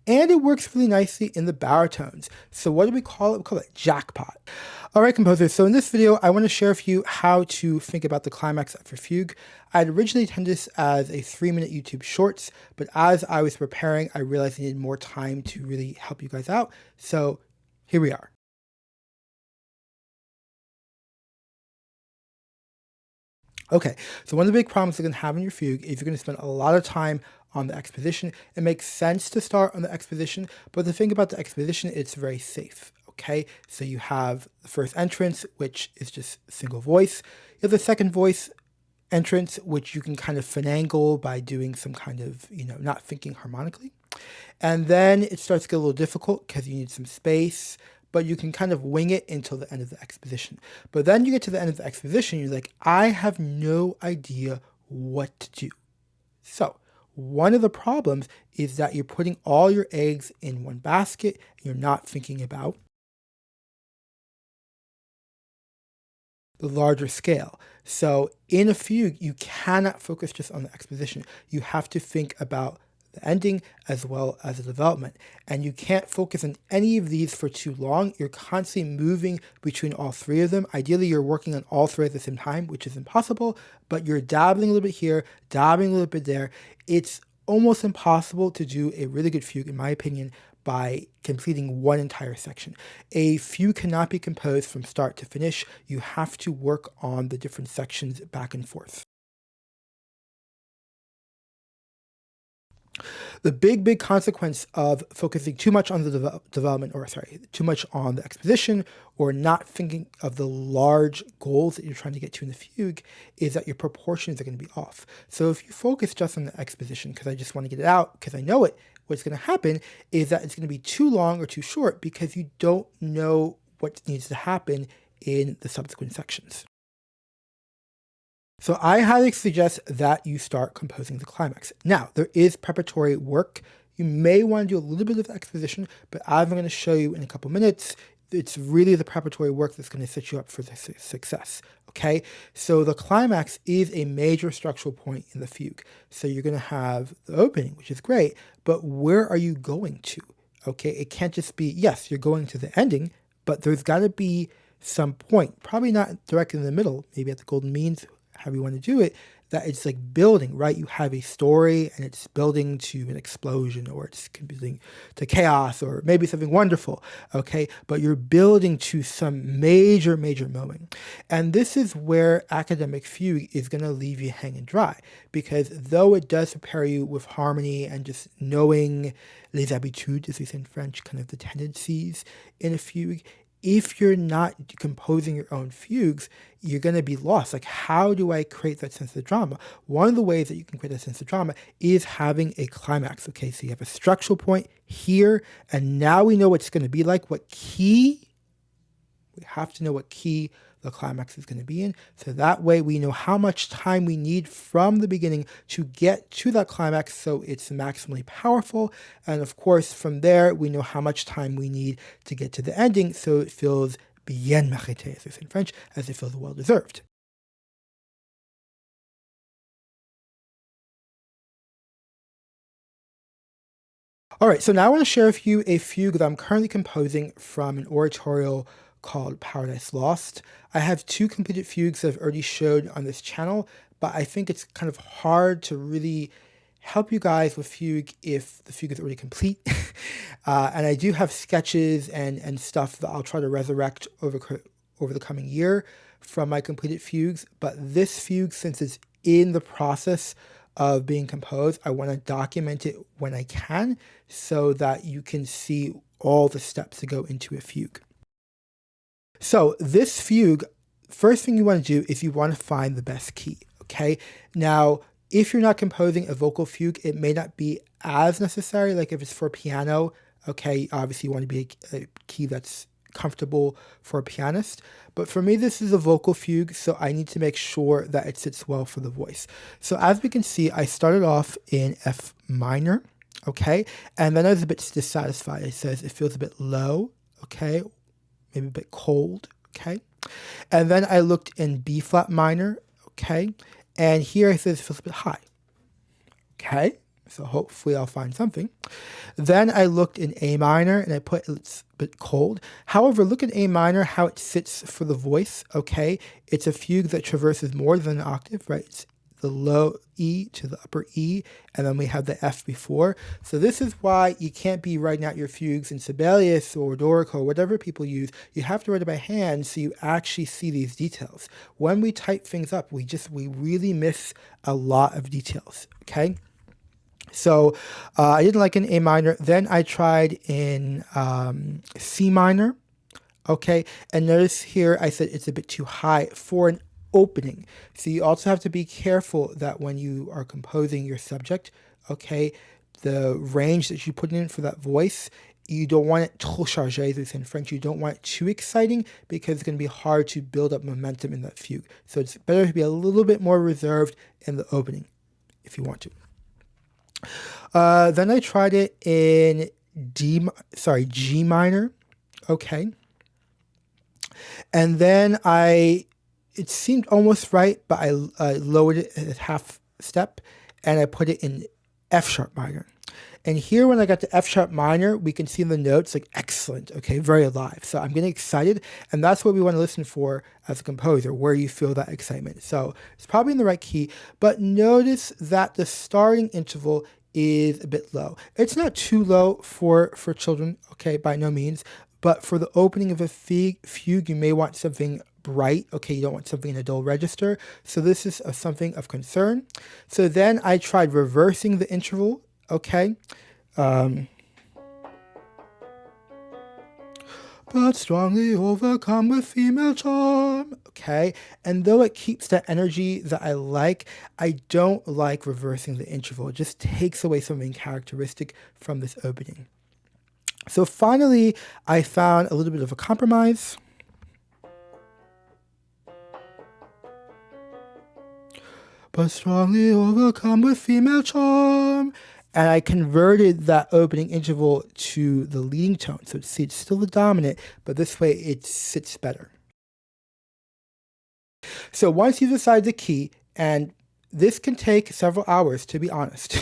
and it works really nicely in the baritones. So what do we call it? We call it jackpot. All right, composers, so in this video, I want to share with you how to think about the climax of your fugue. I had originally intended this as a 3-minute YouTube shorts, but as I was preparing, I realized I needed more time to really help you guys out. So here we are. Okay, so one of the big problems you're going to have in your fugue is you're going to spend a lot of time on the exposition. It makes sense to start on the exposition, but the thing about the exposition, it's very safe. Okay, so you have the first entrance, which is just single voice. You have the second voice entrance, which you can kind of finagle by doing some kind of, not thinking harmonically. And then it starts to get a little difficult because you need some space, but you can kind of wing it until the end of the exposition. But then you get to the end of the exposition, you're like, I have no idea what to do. So one of the problems is that you're putting all your eggs in one basket and you're not thinking about the larger scale. So in a fugue, you cannot focus just on the exposition. You have to think about the ending as well as the development. And you can't focus on any of these for too long. You're constantly moving between all three of them. Ideally, you're working on all three at the same time, which is impossible, but you're dabbling a little bit here, dabbling a little bit there. It's almost impossible to do a really good fugue, in my opinion, by completing one entire section. A fugue cannot be composed from start to finish. You have to work on the different sections back and forth. The big consequence of focusing too much on the development, too much on the exposition, or not thinking of the large goals that you're trying to get to in the fugue, is that your proportions are going to be off. So if you focus just on the exposition, because I just want to get it out, because I know it, what's going to happen is that it's going to be too long or too short because you don't know what needs to happen in the subsequent sections. So I highly suggest that you start composing the climax. Now, there is preparatory work. You may want to do a little bit of exposition, but as I'm going to show you in a couple minutes, it's really the preparatory work that's going to set you up for the success. Okay, so the climax is a major structural point in the fugue. So you're going to have the opening, which is great, but where are you going to? Okay, it can't just be, yes, you're going to the ending, but there's got to be some point, probably not directly in the middle, maybe at the golden means, however you want to do it, that it's like building, right? You have a story and it's building to an explosion, or it's building to chaos, or maybe something wonderful, okay? But you're building to some major moment. And this is where academic fugue is going to leave you hanging dry, because though it does prepare you with harmony and just knowing les habitudes, as we say in French, kind of the tendencies in a fugue, if you're not composing your own fugues, you're going to be lost. Like, how do I create that sense of drama? One of the ways that you can create that sense of drama is having a climax. Okay, so you have a structural point here, and now we know what it's going to be like, what key. We have to know what key the climax is going to be in. So that way we know how much time we need from the beginning to get to that climax so it's maximally powerful. And of course, from there, we know how much time we need to get to the ending so it feels bien mérité, as they say in French, as it feels well-deserved. All right, so now I want to share with you a fugue that I'm currently composing from an oratorio called Paradise Lost. I have 2 completed fugues that I've already showed on this channel, but I think it's kind of hard to really help you guys with fugue if the fugue is already complete. And I do have sketches and stuff that I'll try to resurrect over the coming year from my completed fugues. But this fugue, since it's in the process of being composed, I want to document it when I can so that you can see all the steps that go into a fugue. So this fugue, first thing you want to do is you want to find the best key, okay? Now, if you're not composing a vocal fugue, it may not be as necessary. Like if it's for piano, okay, obviously you want to be a key that's comfortable for a pianist. But for me, this is a vocal fugue, so I need to make sure that it sits well for the voice. So as we can see, I started off in F minor, okay? And then I was a bit dissatisfied. It says it feels a bit low, okay? Maybe a bit cold, okay? And then I looked in B flat minor, okay? And here it says it feels a bit high, okay? So hopefully I'll find something. Then I looked in A minor and I put it's a bit cold. However, look at A minor, how it sits for the voice, okay? It's a fugue that traverses more than an octave, right? It's the low E to the upper E, and then we have the F before. So this is why you can't be writing out your fugues in Sibelius or Dorico, whatever people use. You have to write it by hand so you actually see these details. When we type things up, we really miss a lot of details, okay? So I didn't like in A minor. Then I tried in C minor, okay? And notice here I said it's a bit too high for an opening. So you also have to be careful that when you are composing your subject, okay, the range that you put in for that voice, you don't want it trop chargé, as we say in French. You don't want it too exciting because it's going to be hard to build up momentum in that fugue. So it's better to be a little bit more reserved in the opening if you want to. Then I tried it in G minor, okay. And then it seemed almost right, but I lowered it a half step and I put it in F sharp minor. And here when I got to F sharp minor, we can see in the notes like excellent, okay, very alive. So I'm getting excited, and that's what we want to listen for as a composer, where you feel that excitement. So it's probably in the right key, but notice that the starting interval is a bit low. It's not too low for children, okay, by no means, but for the opening of a fugue, you may want something bright, okay, you don't want something in a dull register. So this is something of concern. So then I tried reversing the interval, okay. But strongly overcome with female charm, okay? And though it keeps that energy that I like, I don't like reversing the interval. It just takes away something characteristic from this opening. So finally, I found a little bit of a compromise. But strongly overcome with female charm. And I converted that opening interval to the leading tone. So it's still the dominant, but this way it sits better. So once you decide the key, and this can take several hours, to be honest.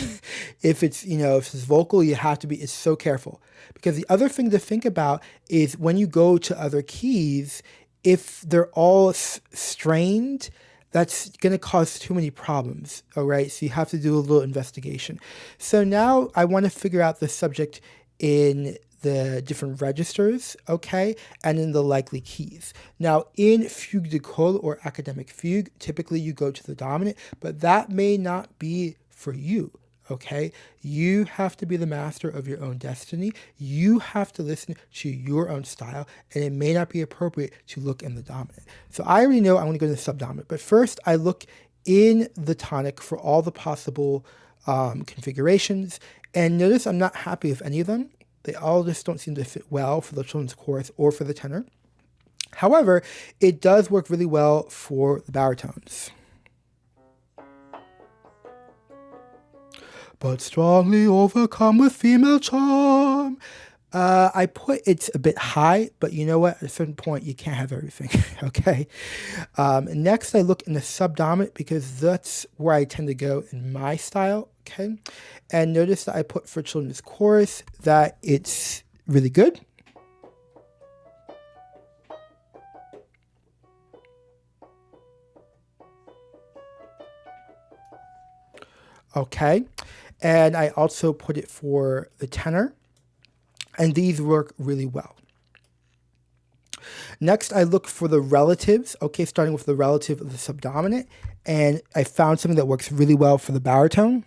If it's vocal, you have to be, it's so careful. Because the other thing to think about is when you go to other keys, if they're all strained, that's going to cause too many problems, all right? So you have to do a little investigation. So now I want to figure out the subject in the different registers, okay, and in the likely keys. Now, in fugue de colle or academic fugue, typically you go to the dominant, but that may not be for you, okay? You have to be the master of your own destiny. You have to listen to your own style, and it may not be appropriate to look in the dominant. So I already know I'm going to go to the subdominant, but first I look in the tonic for all the possible configurations, and notice I'm not happy with any of them. They all just don't seem to fit well for the children's chorus or for the tenor. However, it does work really well for the baritones. But strongly overcome with female charm. I put it's a bit high, but you know what? At a certain point, you can't have everything, okay? Next, I look in the subdominant because that's where I tend to go in my style, okay? And notice that I put for children's chorus that it's really good. Okay, and I also put it for the tenor, and these work really well. Next, I look for the relatives, okay, starting with the relative of the subdominant, and I found something that works really well for the baritone.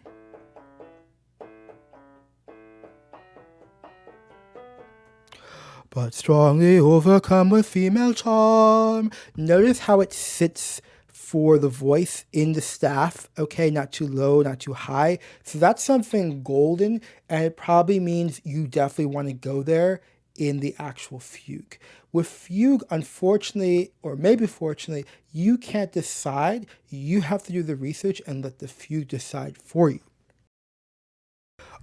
But strongly overcome with female charm. Notice how it sits for the voice in the staff, okay, not too low, not too high. So that's something golden, and it probably means you definitely want to go there in the actual fugue. With fugue, unfortunately, or maybe fortunately, you can't decide. You have to do the research and let the fugue decide for you.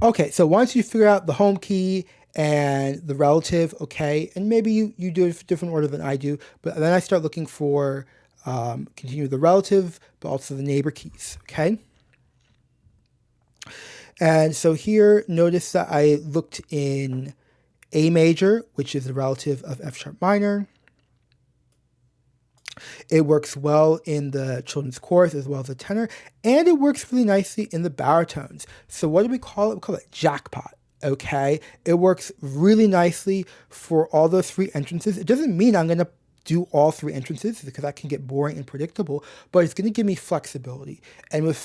Okay, so once you figure out the home key and the relative, okay, and maybe you do it a different order than I do, but then I start looking for continue the relative, but also the neighbor keys, okay? And so here, notice that I looked in A major, which is the relative of F sharp minor. It works well in the children's chorus as well as the tenor, and it works really nicely in the baritones. So what do we call it? We call it jackpot. Okay, it works really nicely for all those three entrances. It doesn't mean I'm going to do all three entrances because that can get boring and predictable, but it's going to give me flexibility. And with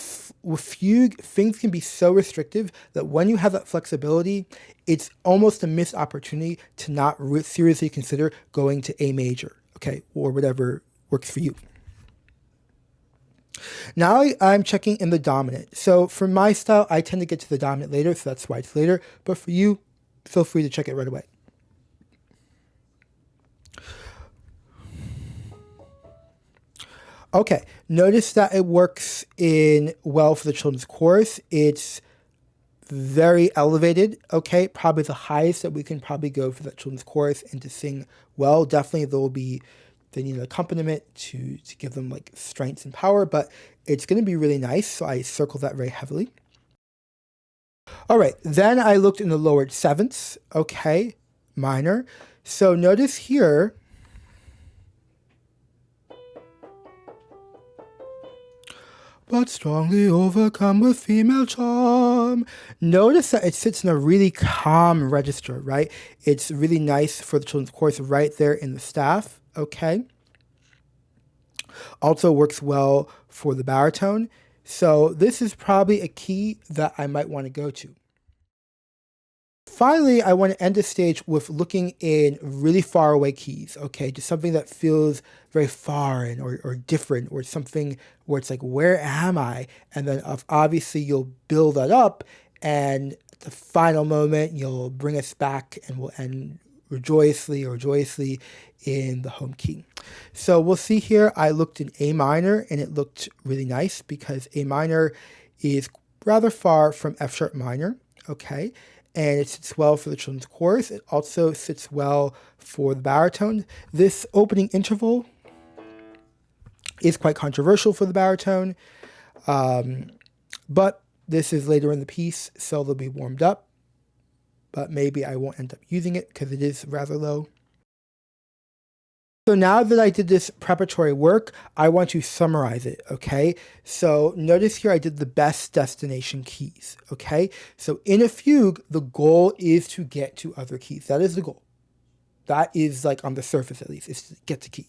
fugue, things can be so restrictive that when you have that flexibility, it's almost a missed opportunity to not seriously consider going to A major, okay, or whatever works for you. Now I'm checking in the dominant. So for my style, I tend to get to the dominant later, so that's why it's later. But for you, feel free to check it right away. Okay, notice that it works in well for the children's chorus. It's very elevated, okay, probably the highest that we can probably go for that children's chorus and to sing well. Definitely they need an accompaniment to give them like strength and power, but it's going to be really nice, so I circled that very heavily. All right, then I looked in the lowered sevenths, okay, minor. So notice here, but strongly overcome with female charm. Notice that it sits in a really calm register, right? It's really nice for the children's chorus right there in the staff, okay? Also works well for the baritone. So this is probably a key that I might want to go to. Finally, I want to end the stage with looking in really far away keys, okay? Just something that feels very foreign or different, or something where it's like, where am I? And then obviously you'll build that up, and at the final moment, you'll bring us back and we'll end joyously in the home key. So we'll see here, I looked in A minor, and it looked really nice because A minor is rather far from F sharp minor, okay? And it sits well for the children's chorus. It also sits well for the baritone. This opening interval is quite controversial for the baritone, but this is later in the piece, so they'll be warmed up, but maybe I won't end up using it because it is rather low. So now that I did this preparatory work, I want to summarize it, okay? So notice here I did the best destination keys, okay? So in a fugue, the goal is to get to other keys. That is the goal. That is like on the surface at least. It's to get to key,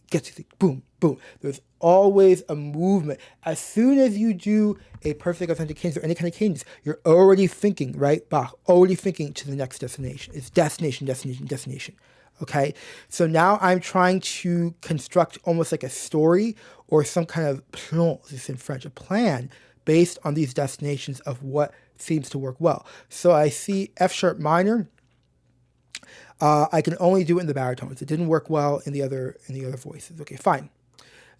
boom, boom. There's always a movement. As soon as you do a perfect authentic cadence or any kind of cadence, you're already thinking, right? Bach, already thinking to the next destination. It's destination, destination, destination. Okay, so now I'm trying to construct almost like a story or some kind of plan, this is in French, a plan based on these destinations of what seems to work well. So I see F sharp minor. I can only do it in the baritones. It didn't work well in the other voices. Okay, fine.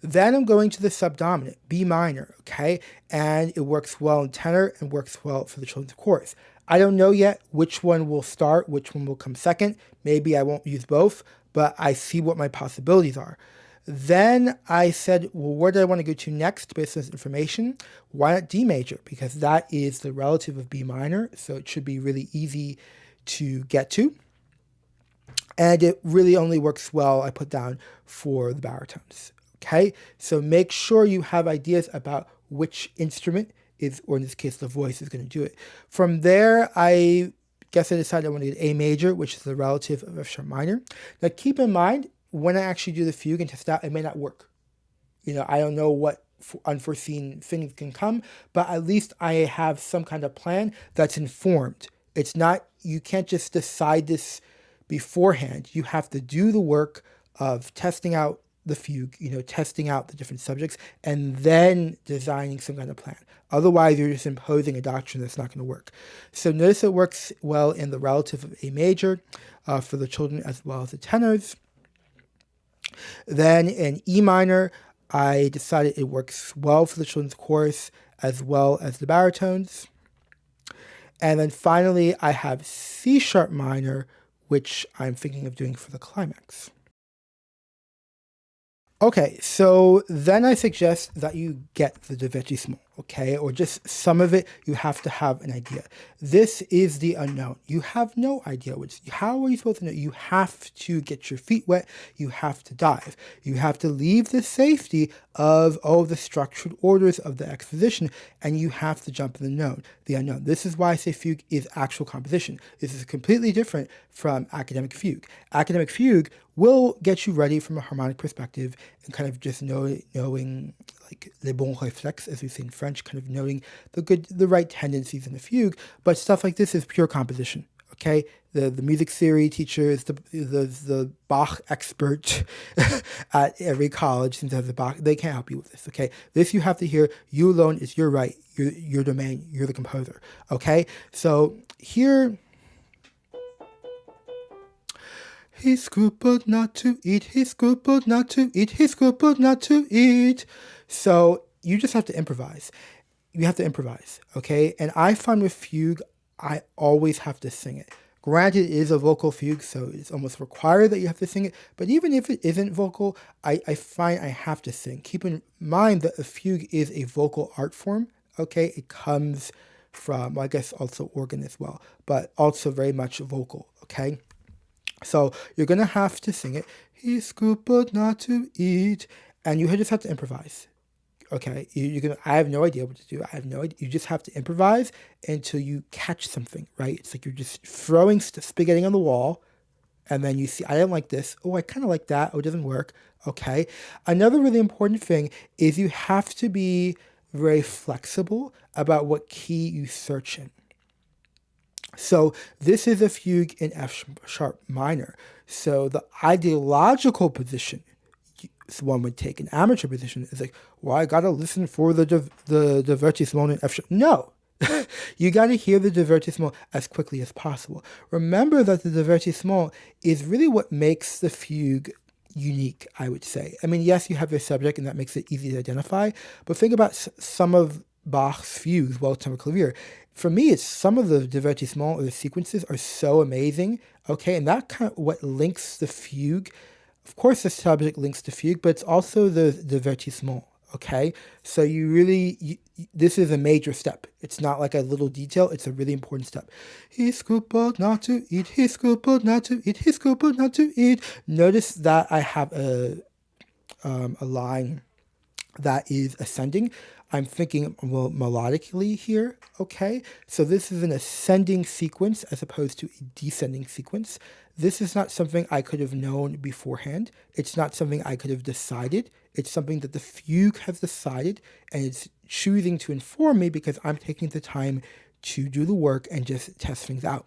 Then I'm going to the subdominant, B minor, okay? And it works well in tenor and works well for the children's chorus. I don't know yet which one will start, which one will come second. Maybe I won't use both, but I see what my possibilities are. Then I said, well, where do I want to go to next based on this information? Why not D major? Because that is the relative of B minor, so it should be really easy to get to. And it really only works well, I put down, for the baritones. Okay, so make sure you have ideas about which instrument is, or in this case, the voice is going to do it. From there, I guess I decided I want to get A major, which is the relative of F sharp minor. Now, keep in mind, when I actually do the fugue and test out, it may not work. You know, I don't know what unforeseen things can come, but at least I have some kind of plan that's informed. It's not, you can't just decide this beforehand. You have to do the work of testing out the fugue, you know, testing out the different subjects, and then designing some kind of plan. Otherwise, you're just imposing a doctrine that's not going to work. So notice it works well in the relative of A major for the children as well as the tenors. Then in E minor, I decided it works well for the children's chorus as well as the baritones. And then finally, I have C sharp minor, which I'm thinking of doing for the climax. Okay, so then I suggest that you get the Divertissement, okay? Or just some of it, you have to have an idea. This is the unknown. You have no idea how are you supposed to know? You have to get your feet wet. You have to dive. You have to leave the safety of, the structured orders of the exposition, and you have to jump in the unknown. This is why I say fugue is actual composition. This is completely different from academic fugue. Academic fugue will get you ready from a harmonic perspective and kind of just knowing like les bons réflexes, as we say in French, kind of knowing the right tendencies in the fugue. But stuff like this is pure composition. Okay, the music theory teachers, the Bach expert at every college, since there's a Bach, they can't help you with this. Okay, this you have to hear. You alone is your right, your domain. You're the composer. Okay, so here. He scrupled not to eat, he scrupled not to eat, he scrupled not to eat. So you just have to improvise. You have to improvise, okay? And I find with fugue, I always have to sing it. Granted, it is a vocal fugue, so it's almost required that you have to sing it. But even if it isn't vocal, I find I have to sing. Keep in mind that a fugue is a vocal art form, okay? It comes from, I guess, also organ as well, but also very much vocal, okay? So you're going to have to sing it. He scrupled not to eat. And you just have to improvise. Okay? I have no idea what to do. I have no idea. You just have to improvise until you catch something, right? It's like you're just throwing spaghetti on the wall. And then you see, I don't like this. Oh, I kind of like that. Oh, it doesn't work. Okay? Another really important thing is you have to be very flexible about what key you search in. So this is a fugue in F sharp minor. So the ideological position one would take, an amateur position, is like, well, I gotta listen for the divertissement in F sharp. No, you gotta hear the divertissement as quickly as possible. Remember that the divertissement is really what makes the fugue unique, I would say. I mean, yes, you have your subject, and that makes it easy to identify. But think about some of Bach's fugues, Weltheimer Clavier. For me, it's some of the divertissement or the sequences are so amazing, okay? And that kind of what links the fugue. Of course, the subject links the fugue, but it's also the divertissement, okay? So this is a major step. It's not like a little detail. It's a really important step. He scrupled not to eat. He scrupled not to eat. He scrupled not to eat. Notice that I have a line that is ascending. I'm thinking melodically here, okay? So this is an ascending sequence as opposed to a descending sequence. This is not something I could have known beforehand. It's not something I could have decided. It's something that the fugue has decided, and it's choosing to inform me because I'm taking the time to do the work and just test things out.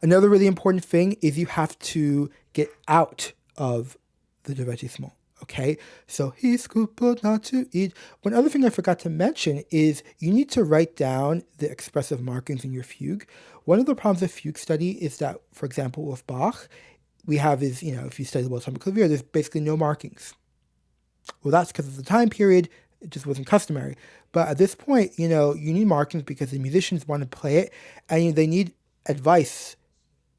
Another really important thing is you have to get out of the divertissement. Okay, so he scrupled not to eat. One other thing I forgot to mention is you need to write down the expressive markings in your fugue. One of the problems with fugue study is that, for example, with Bach, we have if you study the Weltheimer Clavier, there's basically no markings. Well, that's because of the time period. It just wasn't customary. But at this point, you need markings because the musicians want to play it, and they need advice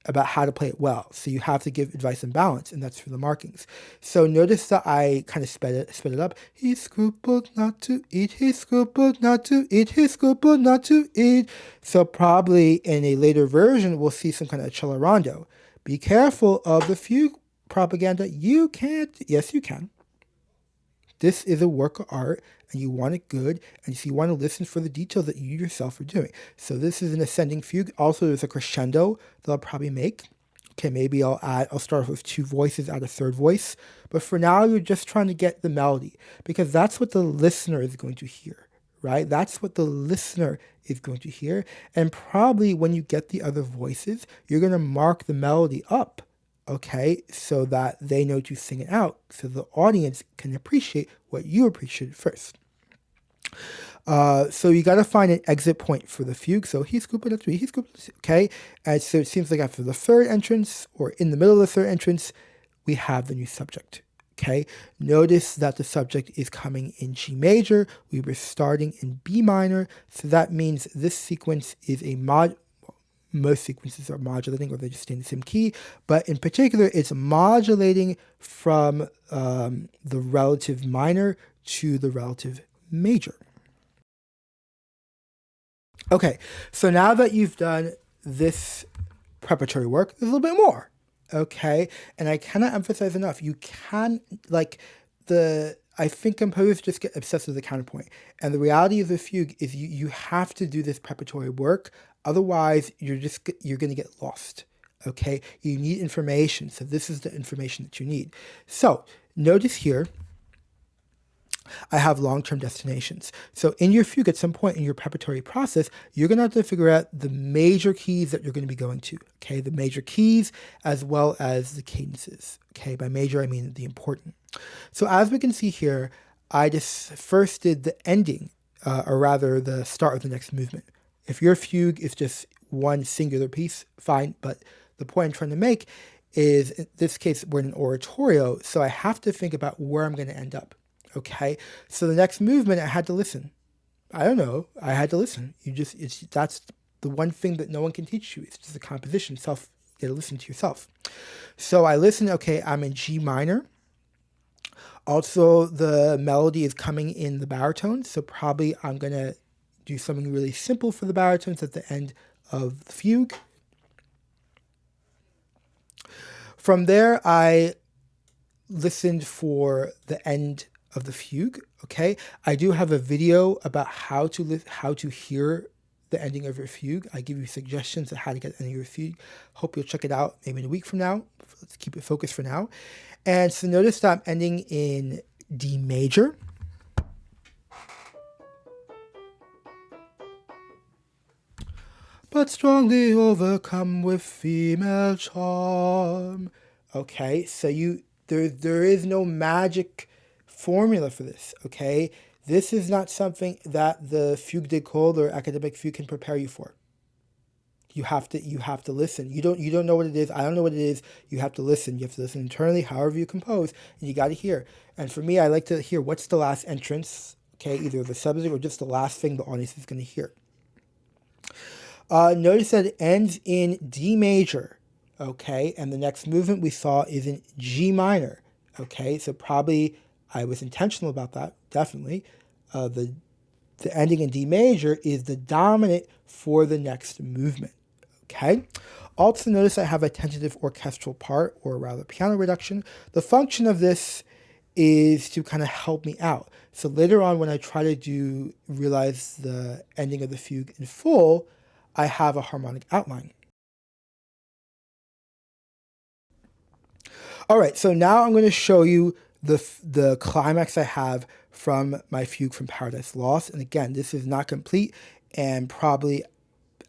about how to play it well. So you have to give advice and balance, and that's for the markings. So notice that I kind of sped it up. He scrupled not to eat, he scrupled not to eat, he scrupled not to eat. So probably in a later version, we'll see some kind of accelerando. Be careful of the fugue propaganda. You can't. Yes, you can. This is a work of art, and you want it good, and so you want to listen for the details that you yourself are doing. So this is an ascending fugue. Also, there's a crescendo that I'll probably make. Okay, maybe I'll start off with 2 voices, add a 3rd voice. But for now, you're just trying to get the melody, because that's what the listener is going to hear, right? That's what the listener is going to hear. And probably when you get the other voices, you're going to mark the melody up, okay, so that they know to sing it out, so the audience can appreciate what you appreciated first. So you got to find an exit point for the fugue. So he scrupled not to eat, he scrupled, okay? And so it seems like after the 3rd entrance, or in the middle of the 3rd entrance, we have the new subject, okay? Notice that the subject is coming in G major. We were starting in B minor, so that means this sequence is a most sequences are modulating or they just stay in the same key, but in particular, it's modulating from the relative minor to the relative major. Okay, so now that you've done this preparatory work, there's a little bit more, okay? And I cannot emphasize enough, you can, I think composers just get obsessed with the counterpoint. And the reality of the fugue is you have to do this preparatory work, otherwise you're going to get lost, okay? You need information, so this is the information that you need. So notice here, I have long-term destinations. So in your fugue, at some point in your preparatory process, you're going to have to figure out the major keys that you're going to be going to, okay? The major keys as well as the cadences, okay? By major, I mean the important. So as we can see here, I just first did the ending, or rather the start of the next movement. If your fugue is just one singular piece, fine, but the point I'm trying to make is, in this case, we're in an oratorio, so I have to think about where I'm going to end up. Okay, so the next movement, I had to listen. I don't know, I had to listen. That's the one thing that no one can teach you. It's just a composition, you gotta listen to yourself. So I listened, okay, I'm in G minor. Also, the melody is coming in the baritone, so probably I'm gonna do something really simple for the baritones at the end of the fugue. From there, I listened for the end of the fugue, okay? I do have a video about how to hear the ending of your fugue. I give you suggestions on how to get the ending of your fugue. Hope you'll check it out maybe in a week from now. Let's keep it focused for now. And so notice that I'm ending in D major. But strongly overcome with female charm. Okay, so there is no magic formula for this, okay? This is not something that the fugue d'école or academic fugue can prepare you for. You have to listen. You don't know what it is. I don't know what it is. You have to listen. You have to listen internally, however you compose, and you got to hear. And for me, I like to hear what's the last entrance, okay? Either the subject or just the last thing the audience is going to hear. Notice that it ends in D major, okay? And the next movement we saw is in G minor, okay? So probably I was intentional about that, definitely. The ending in D major is the dominant for the next movement, okay? Also notice I have a tentative orchestral part, or rather piano reduction. The function of this is to kind of help me out. So later on when I try to realize the ending of the fugue in full, I have a harmonic outline. All right, so now I'm going to show you the climax I have from my fugue from Paradise Lost. And again, this is not complete, and probably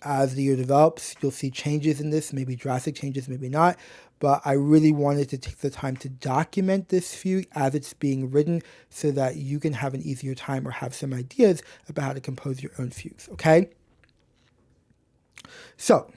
as the year develops, you'll see changes in this, maybe drastic changes, maybe not. But I really wanted to take the time to document this fugue as it's being written so that you can have an easier time or have some ideas about how to compose your own fugues, okay? So,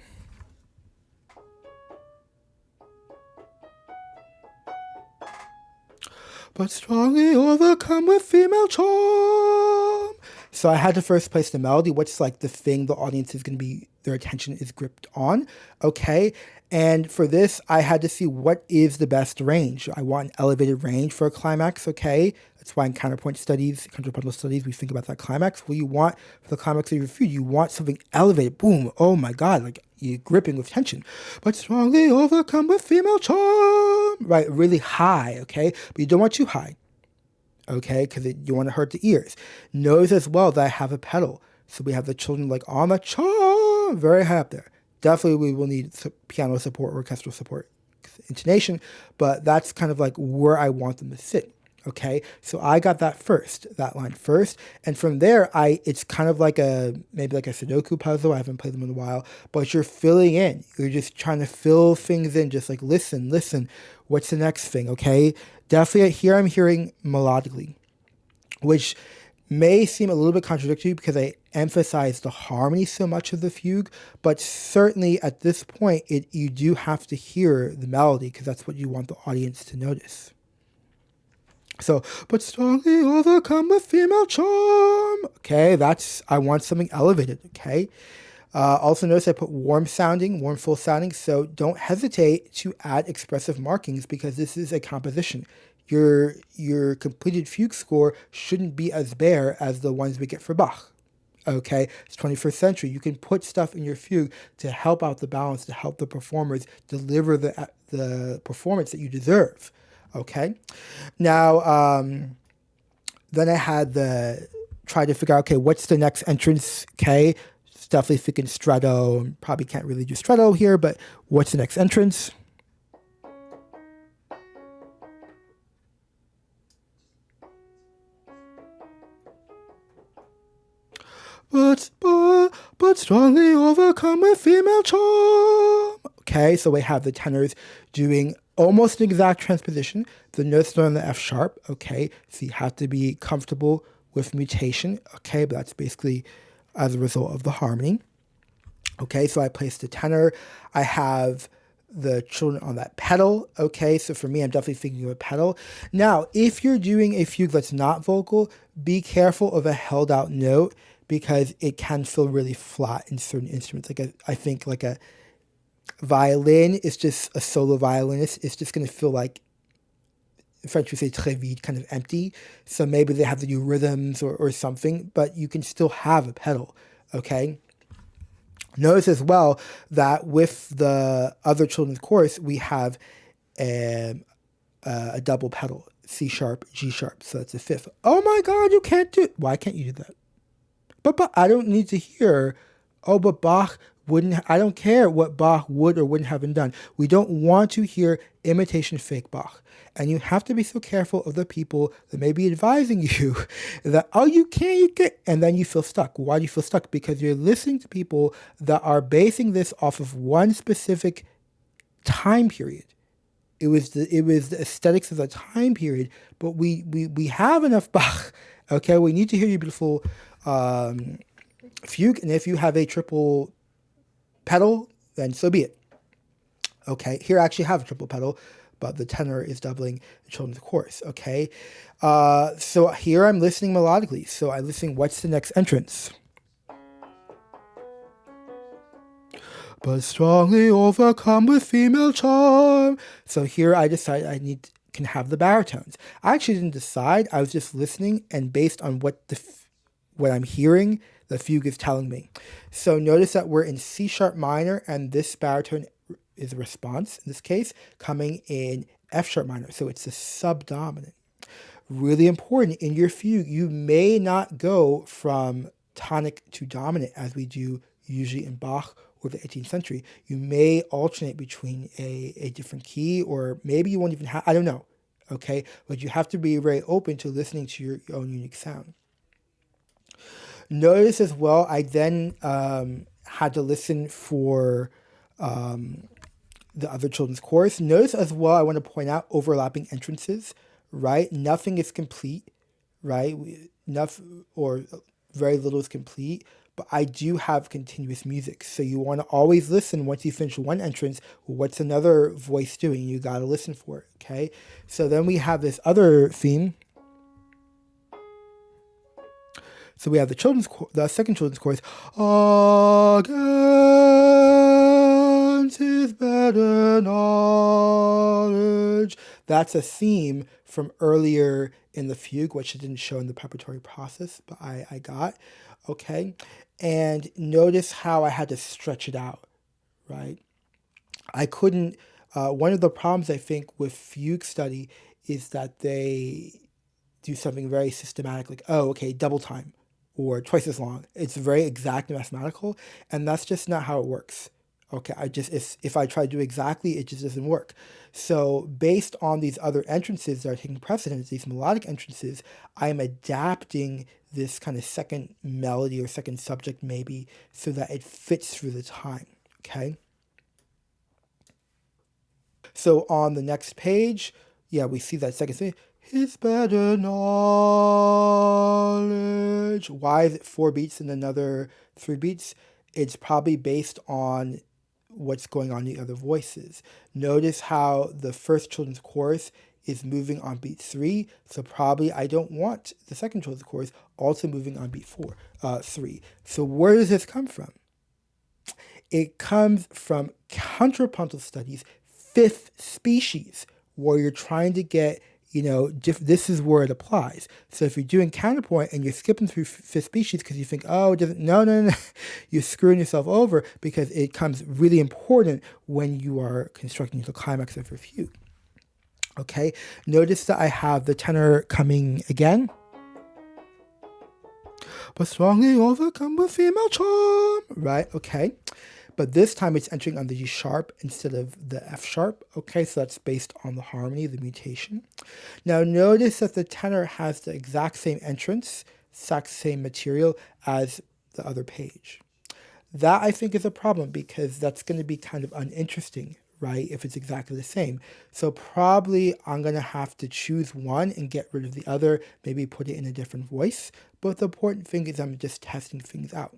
but strongly overcome with female charm. So I had to first place the melody, what's like the thing the audience is going to be, their attention is gripped on, okay? And for this, I had to see what is the best range. I want an elevated range for a climax, okay? That's why in counterpoint studies, contrapuntal studies, we think about that climax. What you want for the climax of your fugue, you want something elevated, boom, oh my God, like you're gripping with tension. But strongly overcome with female charm, right? Really high, okay? But you don't want too high, okay? Because you want to hurt the ears. Notice as well that I have a pedal. So we have the children like on the charm, very high up there. Definitely we will need piano support, orchestral support, intonation, but that's kind of like where I want them to sit. Okay, so I got that line first, and from there, it's kind of like maybe like a Sudoku puzzle. I haven't played them in a while, but you're filling in. You're just trying to fill things in, just like listen. What's the next thing? Okay, definitely here I'm hearing melodically, which may seem a little bit contradictory because I emphasize the harmony so much of the fugue, but certainly at this point, you do have to hear the melody because that's what you want the audience to notice. So, but strongly overcome with female charm. Okay, I want something elevated, okay? Also notice I put warm full sounding, so don't hesitate to add expressive markings because this is a composition. Your completed fugue score shouldn't be as bare as the ones we get for Bach. Okay, it's 21st century. You can put stuff in your fugue to help out the balance, to help the performers deliver the performance that you deserve. Okay, now then I had try to figure out, okay, what's the next entrance? Okay, it's definitely thinking stretto. Probably can't really do stretto here, but what's the next entrance? But strongly overcome with female charm. Okay, so we have the tenors doing almost an exact transposition. The notes are on the F sharp. Okay, so you have to be comfortable with mutation. Okay, but that's basically as a result of the harmony. Okay, so I placed the tenor. I have the children on that pedal. Okay, so for me, I'm definitely thinking of a pedal. Now, if you're doing a fugue that's not vocal, be careful of a held out note because it can feel really flat in certain instruments. I think like a violin is just a solo violinist. It's just going to feel like, in French we say très vide, kind of empty. So maybe they have to do rhythms or something, but you can still have a pedal, okay? Notice as well that with the other children's chorus, we have a double pedal, C sharp, G sharp, so that's a fifth. Oh my God, you can't do it. Why can't you do that? But I don't need to hear, oh, but Bach wouldn't, I don't care what Bach would or wouldn't have been done. We don't want to hear imitation fake Bach. And you have to be so careful of the people that may be advising you that, oh, you can't, and then you feel stuck. Why do you feel stuck? Because you're listening to people that are basing this off of one specific time period. It was the aesthetics of the time period, but we have enough Bach. Okay, we need to hear your beautiful fugue, and if you have a triple pedal, then so be it. Okay, here I actually have a triple pedal, but the tenor is doubling the children's chorus. Okay, so here I'm listening melodically. So I'm listening, what's the next entrance? But strongly overcome with female charm. So here I decided can have the baritones. I actually didn't decide. I was just listening, and based on what I'm hearing, the fugue is telling me. So notice that we're in C sharp minor, and this baritone is a response, in this case, coming in F sharp minor. So it's a subdominant. Really important in your fugue, you may not go from tonic to dominant as we do usually in Bach or the 18th century. You may alternate between a different key, or maybe you won't even have, I don't know, okay? But you have to be very open to listening to your own unique sound. Notice as well, I then had to listen for the other children's chorus. Notice as well, I want to point out overlapping entrances, right? Nothing is complete, right? Enough or very little is complete, but I do have continuous music. So you want to always listen once you finish one entrance, what's another voice doing? You got to listen for it, okay? So then we have this other theme. So we have the second children's chorus. Against his better knowledge. That's a theme from earlier in the fugue, which I didn't show in the preparatory process, but I got. Okay. And notice how I had to stretch it out, right? I couldn't, one of the problems I think with fugue study is that they do something very systematic, like, oh, okay, double time or twice as long. It's very exact and mathematical, and that's just not how it works. Okay, if I try to do exactly, it just doesn't work. So based on these other entrances that are taking precedence, these melodic entrances, I am adapting this kind of second melody or second subject maybe so that it fits through the time, okay? So on the next page, yeah, we see that second thing. His better knowledge. Why is it 4 beats and another 3 beats? It's probably based on what's going on in the other voices. Notice how the first children's chorus is moving on beat 3, so probably I don't want the second children's chorus also moving on beat 3. So where does this come from? It comes from counterpuntal studies, fifth species, where you're trying to get, this is where it applies. So if you're doing counterpoint and you're skipping through fifth species because you think, oh, it doesn't, no, you're screwing yourself over, because it comes really important when you are constructing the climax of your fugue. Okay, notice that I have the tenor coming again. But strongly overcome with female charm, right? Okay. But this time it's entering on the G sharp instead of the F sharp. Okay, so that's based on the harmony, the mutation. Now notice that the tenor has the exact same entrance, exact same material as the other page. That I think is a problem, because that's going to be kind of uninteresting, right, if it's exactly the same. So probably I'm going to have to choose one and get rid of the other, maybe put it in a different voice. But the important thing is I'm just testing things out.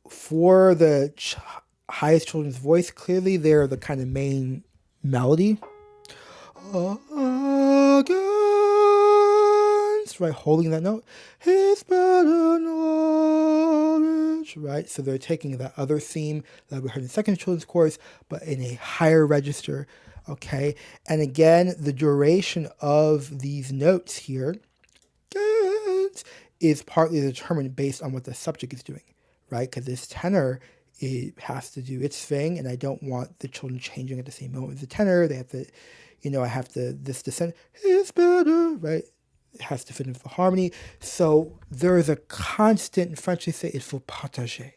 For the highest children's voice, clearly they're the kind of main melody. Against, right, holding that note. His better knowledge, right? So they're taking that other theme that we heard in the second children's chorus, but in a higher register, okay? And again, the duration of these notes here is partly determined based on what the subject is doing, right? Because this tenor, it has to do its thing, and I don't want the children changing at the same moment as the tenor. They have to, I have to, this descent is better, right? It has to fit into the harmony. So there is a constant, in French they say, il faut partager.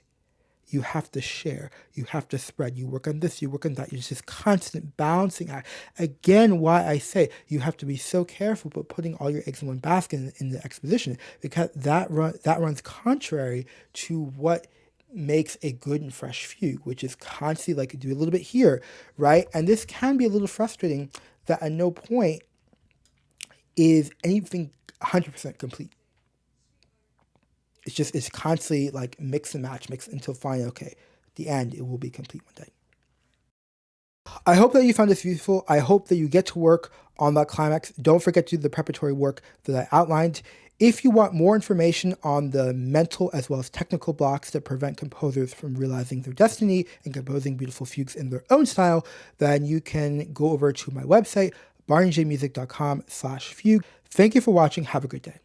You have to share, you have to spread, you work on this, you work on that. It's just constant balancing act. Again, why I say you have to be so careful about putting all your eggs in one basket in the exposition, because that runs contrary to what makes a good and fresh fugue, which is constantly like do a little bit here, right? And this can be a little frustrating, that at no point is anything 100% complete. It's constantly like mix and match, mix until finally, okay, at the end, it will be complete one day. I hope that you found this useful. I hope that you get to work on that climax. Don't forget to do the preparatory work that I outlined. If you want more information on the mental as well as technical blocks that prevent composers from realizing their destiny and composing beautiful fugues in their own style, then you can go over to my website, barneyjmusic.com/fugue. Thank you for watching. Have a good day.